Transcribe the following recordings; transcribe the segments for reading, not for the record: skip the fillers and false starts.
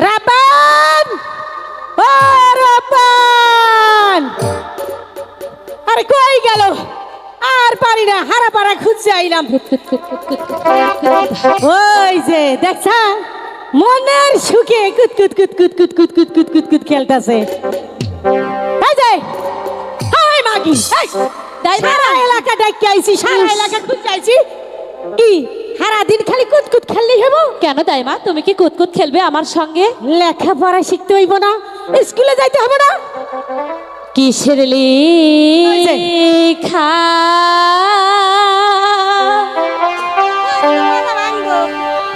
রাব্বান, ও রাব্বান, আরে কই গেল? আর পারি না, হারা পাড়া খুঁজে আইলাম। ওই যে দেখছা, মনের সুখে কুত কুত কুত কুত কুত কুত কুত কুত কুত কুত খেলতেছে। এই যে হাই মাগি, সারা এলাকা ডাকি আইছি, সারা এলাকা খুঁজে আইছি। কি সারা দিন খালি কুত কুত খেললেই হবো? কেন দাইমা, তুমি কি কুতকুত খেলবে আমার সঙ্গে? লেখাপড়া শিখতে হইব না? স্কুলে যাইতে হবে না? কিসের লেখা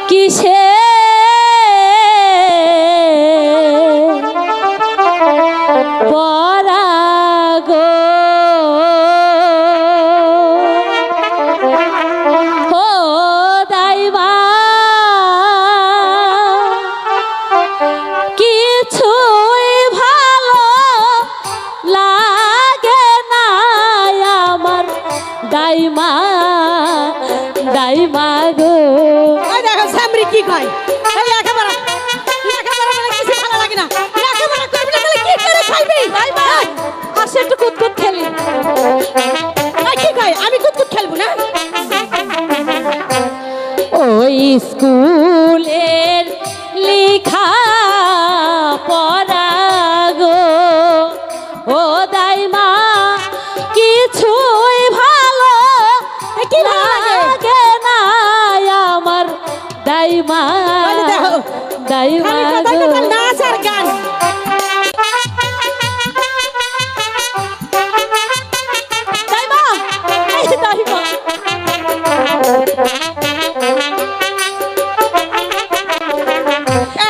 কিসে পরাগো ও দাইমা, কিছুই ভালো লাগে না আমার দাইমা, দাইমা গো। ওই দেখো সামরি কি কয়, এই লেখাপড়া লেখাপড়া মানে কিছু ভালো লাগে না। লেখাপড়া করবি না তাহলে কি করে খাইবি? দাইমা আসে একটু কুতকুত খেলি। এই কি কয়, আমি কুতকুত খেলবো না? ওই স্কুলের লেখা পড়া গো ও দাইমা, কিছুই ভালো লাগে না আমার দাইমা, দাইমা গো। নাচ আর গান দাইমা, এই দাইমা,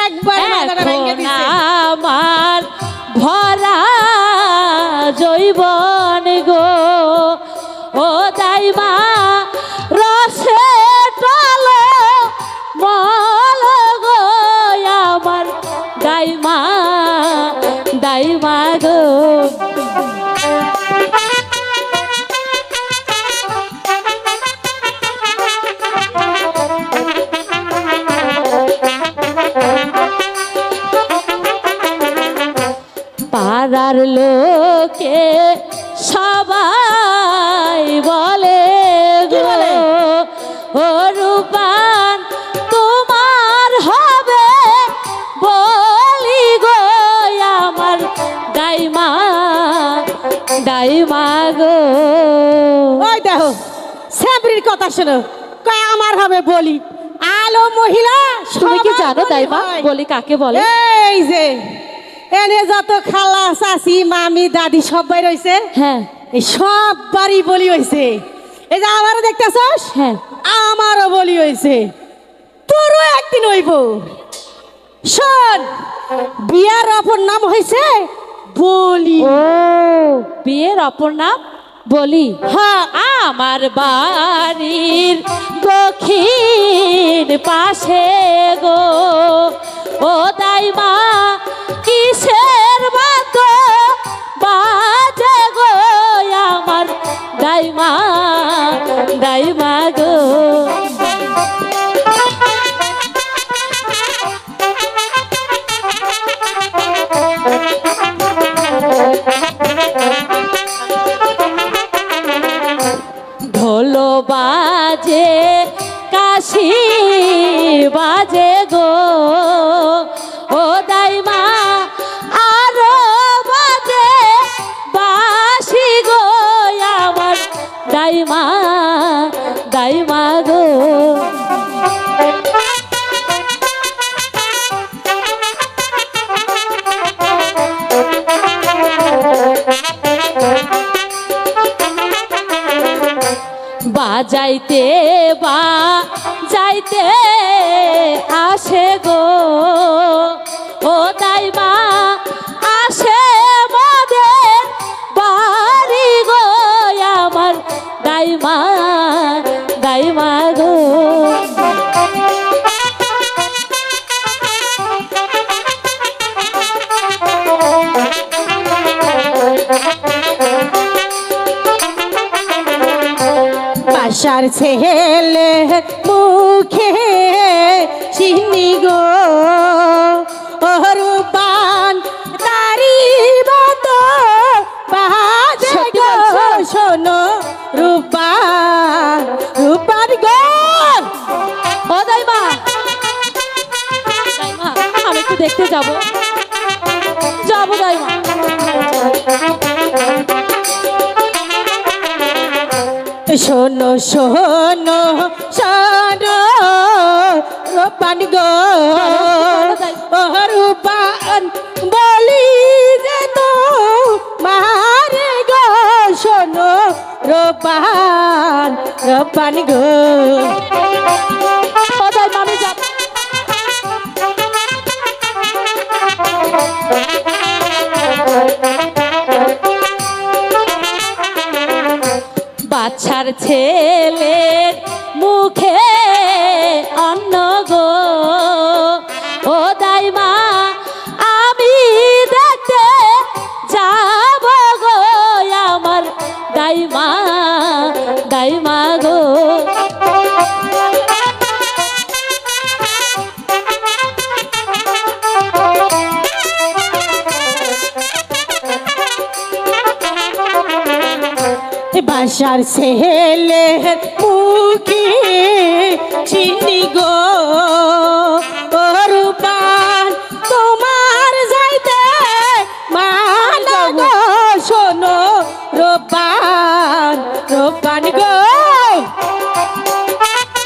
একবার মাথাটা ভেঙে এখন দিছে। আমার ভরা জৈবন গো ও দাইমা, রসে টলো মল গো আমার দাইমা, দাইমা গো। পাড়ার লোকে সবাই বলে গো ও রূপান তোমার হবে বলি গো আমার দাইমা, দাইমা গো। ওই দেখো সামরির কথা শোনো, কয় আমার হবে বলি। আলো মহিলা তুমি কি সবার জানো বলি দাইমা হয়। বলি কাকে বলে? এই যে এনে যত খালা চাচি মামি দাদি সবাই রয়েছে, হ্যাঁ এই সব বাড়ি বলি হয়েছে। এই যে আমারও দেখতেছস, হ্যাঁ, আমারও বলি হয়েছে, তোরও একদিন হইব। শোন, বিয়ার অপর নাম হয়েছে বলি। ও বিয়ের অপর নাম বলি। হ্যাঁ, আমার বাড়ির দক্ষিণ পাশে গো ও দাইমা, কিসের বাত বাজে গো আমার দাইমা, দাইমা গো। ঢোলো বাজে কাশি বাজে গো ও দাইমা, আরো বাজে বাসি গো আমার দাইমা, দাইমা গো। বাজাইতে বা যাইতে আসে গো ও দাইমা, আসে মোদের বাড়ি গো আমার দাইমা, দাইমা গো। বাসার ছেলে মুখে চিনি গো রূপান তারি মতো বাজে গো শোনো রূপান রূপান গো ও দাইমা দাইমা আমি একটু দেখতে যাবো দাইমা। শোনো শোনো শোনো রূপান গো রূপান বলি যে তো মারে গো শোনো রূপান রূপান গো ও দাইমা আমি যাব বাচ্চার ছেলের মুখে অন্ন গো ও দাইমা আমি দেখতে যাব গো আমার দাইমা দাইমা গো বাসার ছেলে মুখে চিনি গো রূপান তোমার যাইতে মানা গো শোনো রূপান রূপান গো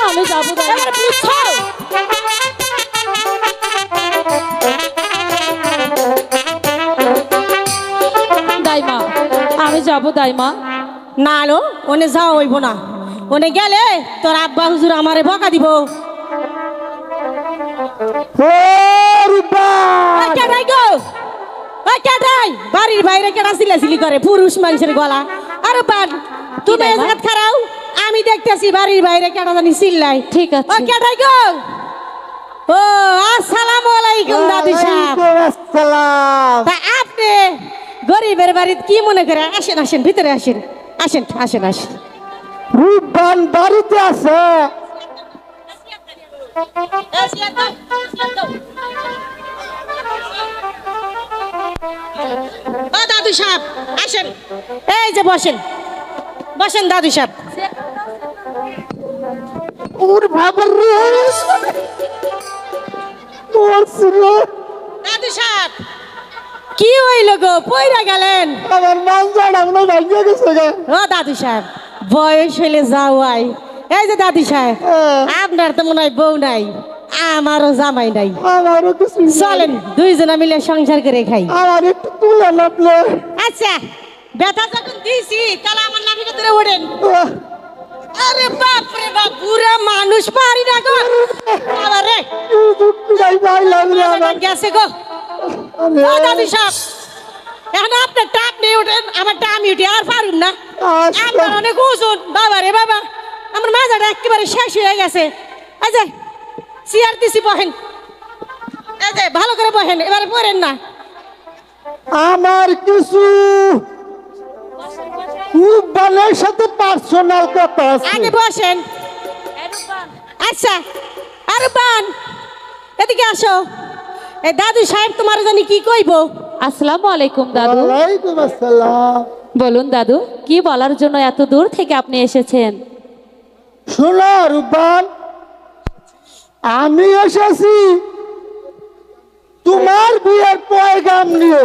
আমি যাবো দাইমা বুঝছো দাইমা আমি যাবো দাইমা না লো ওনে যাওয়া হইব না ওনে গেলে তোর আব্বা হুজুর আমারে বকা দিব কেটাই গো কেটাই বাড়ির বাইরে কেটা সিলাসিলি করে পুরুষ মানুষের গলা আরে বান তুমি দাইমা? এজাত খারাও আমি দেখতেছি বাড়ির বাইরে কেটা জানি চিল্লাই ঠিক আছে। ও কেটাই গো ও আসসালামু আলাইকুম দাদু সাহেব তা আপনি গরিবের বাড়িতে কি মনে করে আসেন আসেন ভিতরে আসেন আসেন আসেন আসেন রূপবান বাড়িতে আছে। ও দাদু সাহেব আসেন এই যে বসেন বসেন দাদু সাহেব ওর বাবার রে মরছিল। দাদু সাহেব কি হইল গো পয়রা গেলেন আমার মাংসটা মনে ভাঙিয়ে গেছে গা। ও দাদু সাহেব বয়স হইলে যাওয়াই এই যে দাদু সাহেব আপনার তো মনে হয় বউ নাই আমারও জামাই নাই আমারও কিছু নাই। চলেন দুইজনা মিলে সংসার করে খাই আমার একটু তুলে নাপলে আচ্ছা ব্যথা যখন দিয়েছি তাহলে আমার নাভিকে ধরে ওঠেন আরে বাপ রে বাপ পুরা মানুষ পারি না গো আবার রে গেছে গো ও দাদু সাহেব এখন আপনার টাপ নিয়ে ওঠেন আমার টাপ উঠে আর পারুন না আপনার অনেক ওজন বাবা রে বাবা আমার মাজাটা একেবারে শেষ হয়ে গেছে আচ্ছা চেয়ার দিছি বহেন এই যে ভালো করে বহেন এবারে পড়েন না আমার কিছু রূপবানের সাথে পার্সোনাল কথা আছে। আগে বসেন আচ্ছা আরে বান এদিকে আসো এই দাদু সাহেব তোমার জানি কি কইব আসসালামু আলাইকুম দাদু ওয়ালাইকুম আসসালাম। বলুন দাদু কি বলার জন্য এত দূর থেকে আপনি এসেছেন শোনো রূপবান, আমি এসেছি তোমার বিয়ের পয়গাম নিয়ে।